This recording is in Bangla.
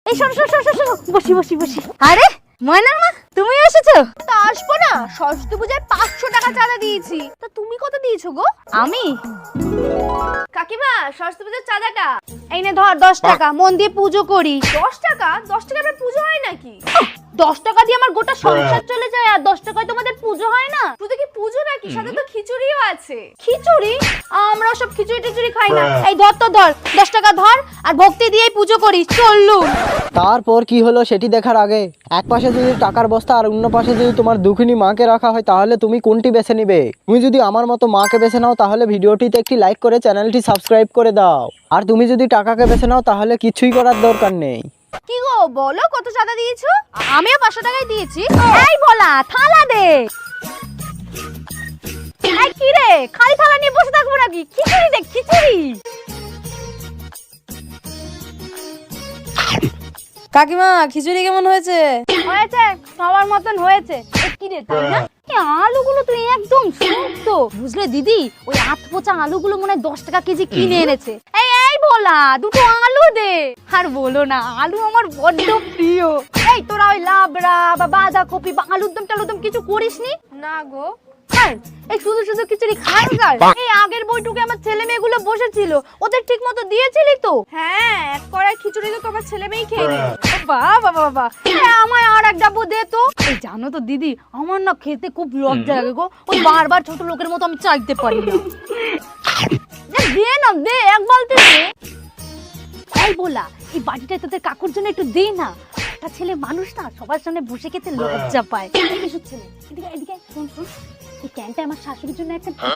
এই শোনো শোনো শোনো শোনো, বসি বসি বসি। আরে ময়নার মা, তুমি এসেছো? তা আসবো না, সরস্বতী পূজায় 500 টাকা চাঁদা দিয়েছি। তা তুমি কত দিয়েছো গো? আমি কাকিমা, সরস্বতী পূজার চাঁদাটা। এই নে ধর 10 টাকা, মন দিয়ে পুজো করি। 10 টাকা? 10 টাকা আপনার পুজো হয় নাকি? 10 টাকা দিয়ে আমার গোটা সংসার চলে যায়, আর 10 টাকায় তোমাদের পুজো হয় না? শুধু কি পুজো নাকি, সাথে তো খিচুড়িও আছে। খিচুড়ি? আমরা সব খিচুড়ি টিচুড়ি খাই না। এই ধর তো ধর, 10 টাকা ধর, আর ভক্তি দিয়েই পুজো করি। চললু। তারপর কি হলো সেটি দেখার আগে এক পাশে যদি টাকার বস্তা আর অন্য পাশে যদি তোমার দুঃখিনী মাকে রাখা হয়, তাহলে তুমি কোনটি বেছে নিবে? তুমি যদি আমার মতো মাকে বেছে নাও, তাহলে ভিডিওটিতে একটি লাইক করে চ্যানেলটি সাবস্ক্রাইব করে দাও। আর তুমি যদি টাকাকে বেছে নাও, তাহলে কিছুই করার দরকার নেই। কি গো বলো, কত চাঁদা দিয়েছো? আমিও 500 টাকাই দিয়েছি। এই বলা, থালা দে। এই কি রে, খালি থালা নিয়ে বসে থাকবো নাকি? খিচুড়ি দে, খিচুড়ি। কাকিমা, খিচুড়ি কেমন হয়েছে? হয়েছে, সবার মতন হয়েছে। কি রে, তাই না? এই আলুগুলো তো একদম শুদ্ধ, বুঝলে দিদি? ওই আত পোচা আলুগুলো মনে হয় 10 টাকা কেজি কিনে এনেছে। এই বলা, দুটো আলু দে। আর বলো না, আলু আমার বড্ড প্রিয়। এই তোরা ওই লাবড়া বা বাঁধাকপি বা আলুর দম কিছু করিসনি? না গো। হ্যাঁ, এই শুধু শুধু খিচুড়ি খাই স্যার। এই আগের বইটুকে আমার ছেলে মেয়েগুলো বসেছিল, ওদের ঠিক মতো দিয়েছিলি তো? হ্যাঁ, এক কড়াই খিচুড়ি তো তোমার ছেলে মেয়েই খেয়ে নিল। বাবা বাবা, আমায় আর এক ডাব্বু দে তো। এই জানো তো দিদি, আমার না খেতে খুব লজ্জা লাগে গো। ওই বারবার ছোট লোকের মতো আমি চাইতে পারি না। দে না, দে, এক বালতি দে। এই বলা, এই বাটিটা তোদের কাকুর জন্য একটু দে না। একটা ছেলে মানুষ না, সবার সামনে বসে খেতে লজ্জা পায়। এই বিশুর ছেলে, এদিকে এদিকে, শোন শোন, এই ক্যানটা আমার শাশুড়ির জন্য একটা